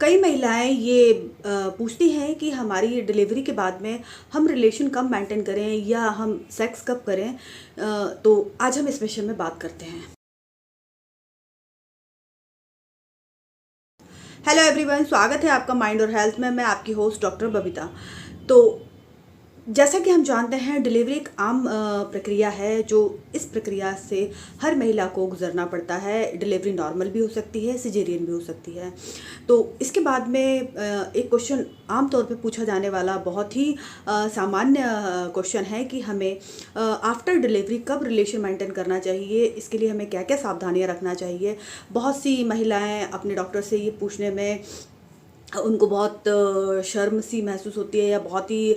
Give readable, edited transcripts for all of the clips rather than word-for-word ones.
कई महिलाएं ये पूछती हैं कि हमारी डिलीवरी के बाद में हम रिलेशन कब मेंटेन करें या हम सेक्स कब करें। तो आज हम इस विषय में बात करते हैं। हेलो एवरीवन, स्वागत है आपका माइंड और हेल्थ में। मैं आपकी होस्ट डॉक्टर बबीता। तो जैसा कि हम जानते हैं, डिलीवरी एक आम प्रक्रिया है जो इस प्रक्रिया से हर महिला को गुजरना पड़ता है। डिलीवरी नॉर्मल भी हो सकती है, सिजेरियन भी हो सकती है। तो इसके बाद में एक क्वेश्चन आम तौर पे पूछा जाने वाला बहुत ही सामान्य क्वेश्चन है कि हमें आफ्टर डिलीवरी कब रिलेशन मेंटेन करना चाहिए, इसके लिए हमें क्या क्या सावधानियां रखना चाहिए। बहुत सी महिलाएं अपने डॉक्टर से ये पूछने में उनको बहुत शर्म सी महसूस होती है या बहुत ही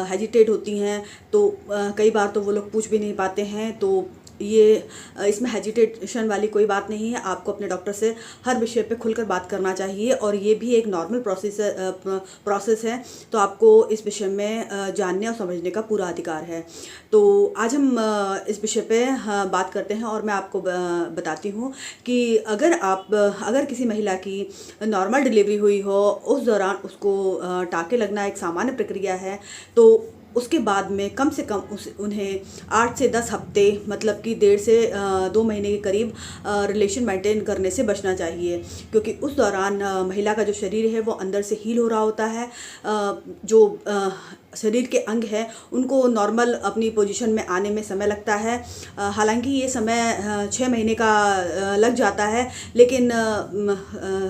हेजिटेट होती हैं। तो कई बार तो वो लोग पूछ भी नहीं पाते हैं। तो ये इसमें हेजिटेशन वाली कोई बात नहीं है। आपको अपने डॉक्टर से हर विषय पे खुलकर बात करना चाहिए और ये भी एक नॉर्मल प्रोसेस है। तो आपको इस विषय में जानने और समझने का पूरा अधिकार है। तो आज हम इस विषय पे बात करते हैं और मैं आपको बताती हूँ कि अगर किसी महिला की नॉर्मल डिलीवरी हुई हो, उस दौरान उसको टाँके लगना एक सामान्य प्रक्रिया है। तो उसके बाद में कम से कम उन्हें 8 से 10 हफ्ते, मतलब कि 1.5 से 2 महीने के करीब रिलेशन मेंटेन करने से बचना चाहिए। क्योंकि उस दौरान महिला का जो शरीर है वो अंदर से हील हो रहा होता है। जो शरीर के अंग हैं उनको नॉर्मल अपनी पोजीशन में आने में समय लगता है। हालांकि ये समय 6 महीने का लग जाता है, लेकिन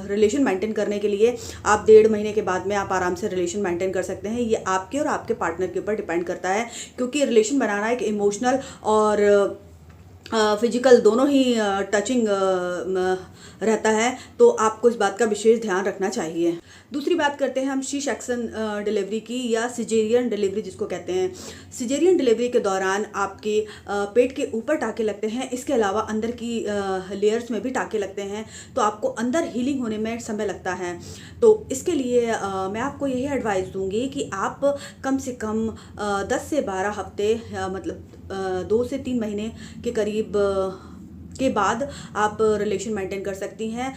रिलेशन मेंटेन करने के लिए आप 1.5 महीने के बाद में आप आराम से रिलेशन मेंटेन कर सकते हैं। ये आपके और आपके पार्टनर के ऊपर डिपेंड करता है, क्योंकि रिलेशन बनाना एक इमोशनल और फिजिकल दोनों ही टचिंग रहता है। तो आपको इस बात का विशेष ध्यान रखना चाहिए। दूसरी बात करते हैं हम सी सेक्शन डिलीवरी की, या सिजेरियन डिलीवरी जिसको कहते हैं। सिजेरियन डिलीवरी के दौरान आपके पेट के ऊपर टाँके लगते हैं। इसके अलावा अंदर की लेयर्स में भी टाँके लगते हैं। तो आपको अंदर हीलिंग होने में समय लगता है। तो इसके लिए मैं आपको यही एडवाइस दूंगी कि आप कम से कम 10 से 12 हफ्ते, मतलब 2 से 3 महीने के करीब के बाद आप रिलेशन मेंटेन कर सकती हैं।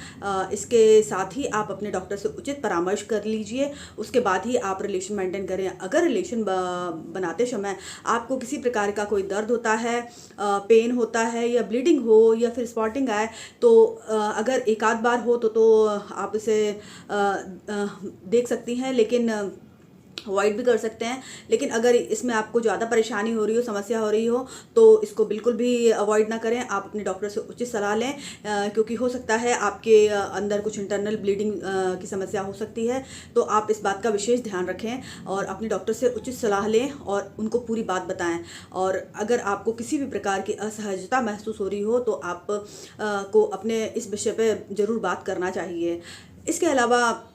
इसके साथ ही आप अपने डॉक्टर से उचित परामर्श कर लीजिए, उसके बाद ही आप रिलेशन मेंटेन करें। अगर रिलेशन बनाते समय आपको किसी प्रकार का कोई दर्द होता है, पेन होता है या ब्लीडिंग हो या फिर स्पॉटिंग आए, तो अगर एक आध बार हो तो आप इसे देख सकती हैं, लेकिन अवॉइड भी कर सकते हैं। लेकिन अगर इसमें आपको ज़्यादा परेशानी हो रही हो, समस्या हो रही हो, तो इसको बिल्कुल भी अवॉइड ना करें। आप अपने डॉक्टर से उचित सलाह लें, क्योंकि हो सकता है आपके अंदर कुछ इंटरनल ब्लीडिंग की समस्या हो सकती है। तो आप इस बात का विशेष ध्यान रखें और अपने डॉक्टर से उचित सलाह लें और उनको पूरी बात बताएं। और अगर आपको किसी भी प्रकार की असहजता महसूस हो रही हो तो आप को अपने इस विषय पर ज़रूर बात करना चाहिए। इसके अलावा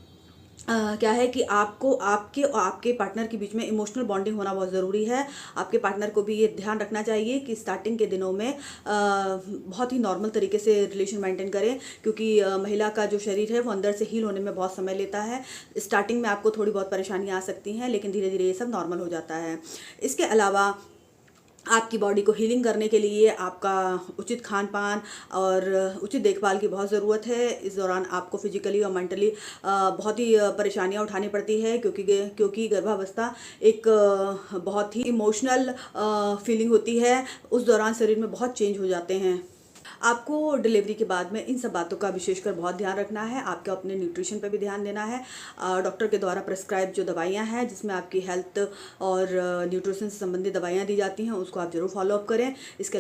क्या है कि आपको आपके और आपके पार्टनर के बीच में इमोशनल बॉन्डिंग होना बहुत ज़रूरी है। आपके पार्टनर को भी ये ध्यान रखना चाहिए कि स्टार्टिंग के दिनों में बहुत ही नॉर्मल तरीके से रिलेशन मेंटेन करें, क्योंकि महिला का जो शरीर है वो अंदर से हील होने में बहुत समय लेता है। स्टार्टिंग में आपको थोड़ी बहुत परेशानियाँ आ सकती हैं, लेकिन धीरे धीरे ये सब नॉर्मल हो जाता है। इसके अलावा आपकी बॉडी को हीलिंग करने के लिए आपका उचित खान पान और उचित देखभाल की बहुत ज़रूरत है। इस दौरान आपको फिजिकली और मेंटली बहुत ही परेशानियां उठानी पड़ती है, क्योंकि गर्भावस्था एक बहुत ही इमोशनल फीलिंग होती है। उस दौरान शरीर में बहुत चेंज हो जाते हैं। आपको डिलीवरी के बाद में इन सब बातों का विशेषकर बहुत ध्यान रखना है। आपको अपने न्यूट्रिशन पर भी ध्यान देना है। डॉक्टर के द्वारा प्रेस्क्राइब जो दवाइयाँ हैं, जिसमें आपकी हेल्थ और न्यूट्रिशन से संबंधित दवाइयाँ दी जाती हैं, उसको आप ज़रूर फॉलोअप करें। इसके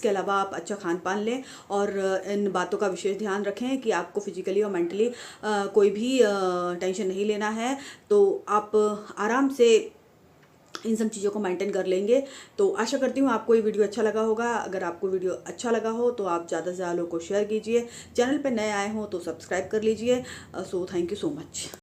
अलावा आप अच्छा खान पान लें और इन बातों का विशेष ध्यान रखें कि आपको फिजिकली और मेंटली कोई भी टेंशन नहीं लेना है। तो आप आराम से इन सब चीज़ों को मेंटेन कर लेंगे। तो आशा करती हूँ आपको ये वीडियो अच्छा लगा होगा। अगर आपको वीडियो अच्छा लगा हो तो आप ज़्यादा से ज़्यादा लोगों को शेयर कीजिए। चैनल पे नए आए हों तो सब्सक्राइब कर लीजिए। So thank you so much.